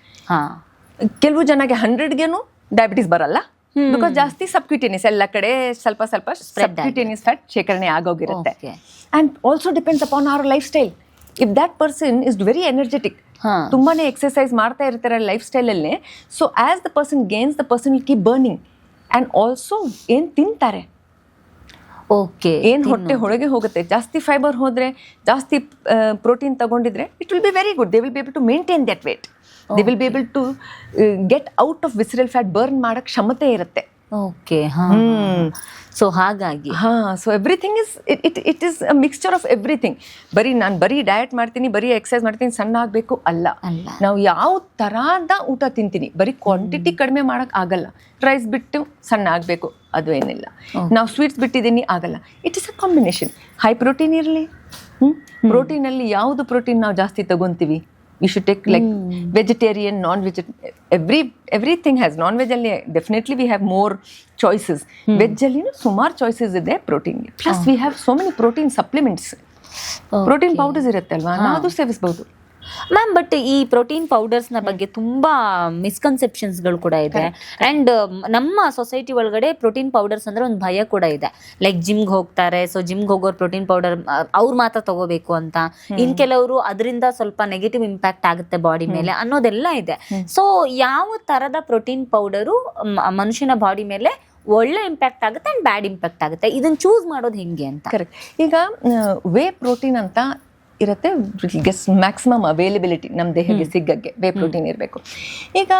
ಕೆಲವು ಜನಗೆ 100ಗೆನೂ ಡಯಾಬಿಟಿಸ್ ಬರಲ್ಲ, ಬಿಕಾಸ್ ಜಾಸ್ತಿ ಸಬ್ಕ್ಯೂಟೇನಿಯಸ್ ಎಲ್ಲ ಕಡೆ ಸ್ವಲ್ಪ ಸಬ್ಕ್ಯೂಟೇನಿಯಸ್ ಫ್ಯಾಟ್ ಶೇಖರಣೆ ಆಗೋಗಿರುತ್ತೆ. And also depends upon our lifestyle. If that person is very energetic, ತುಂಬಾನೇ ಎಕ್ಸರ್ಸೈಸ್ ಮಾಡ್ತಾ ಇರ್ತಾರೆ ಲೈಫ್ ಸ್ಟೈಲಲ್ಲಿ, so as the person gains, the person will keep burning. And also ಏನು ತಿಂತಾರೆ, ಏನು ಹೊಟ್ಟೆ ಹೊರಗೆ ಹೋಗುತ್ತೆ, ಜಾಸ್ತಿ ಫೈಬರ್ ಹೋದ್ರೆ, ಜಾಸ್ತಿ ಪ್ರೋಟೀನ್ ತಗೊಂಡಿದ್ರೆ it will be very good. They will be able to maintain that weight. They will be able to get out of visceral fat, burn ಮಾಡಕ್ಕೆ ಕ್ಷಮತೆ ಇರುತ್ತೆ. ಓಕೆ. ಸೊ ಹಾಗಾಗಿ so everything is it is a mixture of everything. ಬರೀ diet ಮಾಡ್ತೀನಿ, ಬರೀ exercise ಮಾಡ್ತೀನಿ, ಸಣ್ಣ ಆಗಬೇಕು ಅಲ್ಲ. ನಾವು ಯಾವ ಥರದ ಊಟ ತಿಂತೀನಿ, ಬರೀ ಕ್ವಾಂಟಿಟಿ ಕಡಿಮೆ ಮಾಡೋಕೆ ಆಗಲ್ಲ. ರೈಸ್ ಬಿಟ್ಟು ಸಣ್ಣ ಆಗಬೇಕು ಅದು ಏನಿಲ್ಲ. ನಾವು ಸ್ವೀಟ್ಸ್ ಬಿಟ್ಟಿದ್ದೀನಿ ಆಗಲ್ಲ. It is a combination. High protein ಇರಲಿ. ಪ್ರೋಟೀನಲ್ಲಿ ಯಾವುದು ಪ್ರೋಟೀನ್ ನಾವು ಜಾಸ್ತಿ ತಗೊಂತೀವಿ? We should take like vegetarian, non-vegetarian. Everything has non-veg ಅಲ್ಲಿ definitely we have more choices. Veg ಅಲ್ಲಿ ಸುಮಾರು choices ಇದೆ protein. Plus we have so many protein supplements. Protein powders ಇರುತ್ತೆ ಅಲ್ವಾ, ಅದು ಸೇವಿಸಬಹುದು. ಮ್ಯಾಮ್, ಬಟ್ ಈ ಪ್ರೋಟೀನ್ ಪೌಡರ್ಸ್ನ ಬಗ್ಗೆ ತುಂಬಾ ಮಿಸ್ಕನ್ಸೆಪ್ಷನ್ಸ್ಗಳು ಕೂಡ ಇದೆ. ಆ್ಯಂಡ್ ನಮ್ಮ ಸೊಸೈಟಿ ಒಳಗಡೆ ಪ್ರೋಟೀನ್ ಪೌಡರ್ಸ್ ಅಂದ್ರೆ ಒಂದು ಭಯ ಕೂಡ ಇದೆ. ಲೈಕ್ ಜಿಮ್ಗೆ ಹೋಗ್ತಾರೆ, ಸೊ ಜಿಮ್ಗೆ ಹೋಗೋರು ಪ್ರೋಟೀನ್ ಪೌಡರ್ ಅವ್ರು ಮಾತ್ರ ತಗೋಬೇಕು ಅಂತ. ಇನ್ ಕೆಲವರು ಅದರಿಂದ ಸ್ವಲ್ಪ ನೆಗೆಟಿವ್ ಇಂಪ್ಯಾಕ್ಟ್ ಆಗುತ್ತೆ ಬಾಡಿ ಮೇಲೆ ಅನ್ನೋದೆಲ್ಲ ಇದೆ. ಸೊ ಯಾವ ತರದ ಪ್ರೋಟೀನ್ ಪೌಡರು ಮನುಷ್ಯನ ಬಾಡಿ ಮೇಲೆ ಒಳ್ಳೆ ಇಂಪ್ಯಾಕ್ಟ್ ಆಗುತ್ತೆ ಅಂಡ್ ಬ್ಯಾಡ್ ಇಂಪ್ಯಾಕ್ಟ್ ಆಗುತ್ತೆ, ಇದನ್ನ ಚೂಸ್ ಮಾಡೋದು ಹೆಂಗೆ ಅಂತ? ಕರೆಕ್ಟ್. ಈಗ ವೇ ಪ್ರೋಟೀನ್ ಅಂತ ಇರುತ್ತೆ, ಮ್ಯಾಕ್ಸಿಮಮ್ ಅವೈಲಬಿಲಿಟಿ ನಮ್ಮ ದೇಹಕ್ಕೆ ಸಿಗಕ್ಕೆ ವೇ ಪ್ರೋಟೀನ್ ಇರಬೇಕು. ಈಗ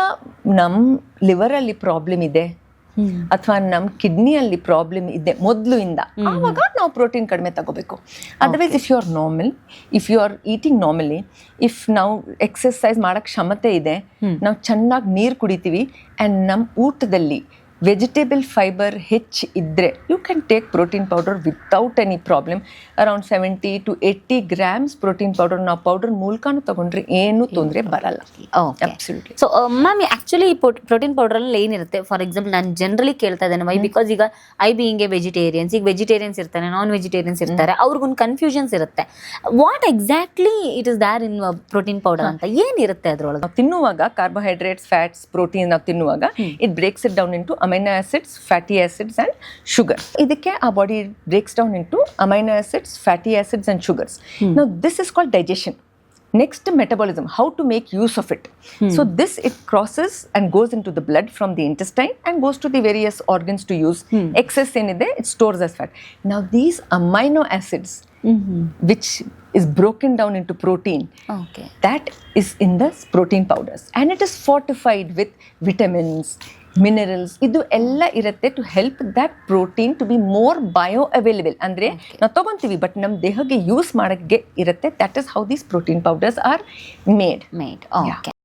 ನಮ್ಮ ಲಿವರಲ್ಲಿ ಪ್ರಾಬ್ಲಮ್ ಇದೆ ಅಥವಾ ನಮ್ಮ ಕಿಡ್ನಿಯಲ್ಲಿ ಪ್ರಾಬ್ಲಮ್ ಇದೆ ಮೊದಲಿಂದ, ಆವಾಗ ನಾವು ಪ್ರೋಟೀನ್ ಕಡಿಮೆ ತಗೋಬೇಕು. Otherwise if you are normal, if you are eating normally, if ನಾವು ಎಕ್ಸರ್ಸೈಸ್ ಮಾಡೋಕ್ಕೆ ಕ್ಷಮತೆ ಇದೆ, ನಾವು ಚೆನ್ನಾಗಿ ನೀರು ಕುಡಿತೀವಿ ಆ್ಯಂಡ್ ನಮ್ಮ ಊಟದಲ್ಲಿ ವೆಜಿಟೇಬಲ್ ಫೈಬರ್ ಹೆಚ್ಚು ಇದ್ದರೆ you can take protein powder without any problem. Around 70 to 80 grams protein powder ನಾವು ಪೌಡರ್ ಮೂಲಕನೂ ತಗೊಂಡ್ರೆ ಏನು ತೊಂದರೆ ಬರಲ್ಲ. Absolutely. So ma'am, actually protein ಪೌಡರಲ್ಲಿ ಏನಿರುತ್ತೆ? ಫಾರ್ ಎಕ್ಸಾಂಪಲ್ ನಾನು ಜನರಲಿ ಕೇಳ್ತಾ ಇದ್ದೇನೆ ವೈ, ಬಿಕಾಸ್ ಈಗ ಹಿಂಗೆ ವೆಜಿಟೇರಿಯನ್ಸ್, ಈಗ ವೆಜಿಟೇರಿಯನ್ಸ್ ಇರ್ತಾರೆ, ನಾನ್ ವೆಜಿಟೇರಿಯನ್ಸ್ ಇರ್ತಾರೆ, ಅವ್ರಿಗೊಂದು ಕನ್ಫ್ಯೂಷನ್ಸ್ ಇರುತ್ತೆ. What exactly it is there in protein powder ಅಂತ ಏನಿರುತ್ತೆ ಅದರೊಳಗೆ? ನಾವು ತಿನ್ನುವಾಗ ಕಾರ್ಬೋಹೈಡ್ರೇಟ್ಸ್, ಫ್ಯಾಟ್ಸ್, ಪ್ರೋಟೀನ್ ನಾವು ತಿನ್ನುವಾಗ it breaks it down into amino acids, fatty acids and sugar. ಇದಕ್ಕೆ ಆ body breaks down into amino acids, fatty acids and sugars. Now this is called digestion. Next, metabolism, how to make use of it. So this, it crosses and goes into the blood from the intestine and goes to the various organs to use. Excess ಏನಿದೆ, it stores as fat. Now these amino acids, which is broken down into protein, that is in the protein powders and it is fortified with vitamins, minerals, ಇದು ಎಲ್ಲ ಇರುತ್ತೆ to help that protein to be more bioavailable. ಅಂದರೆ ನಾವು ತೊಗೊತೀವಿ but ನಮ್ಮ ದೇಹಕ್ಕೆ use ಮಾಡೋಕ್ಕೆ ಇರುತ್ತೆ. That is how these protein powders are made. Okay.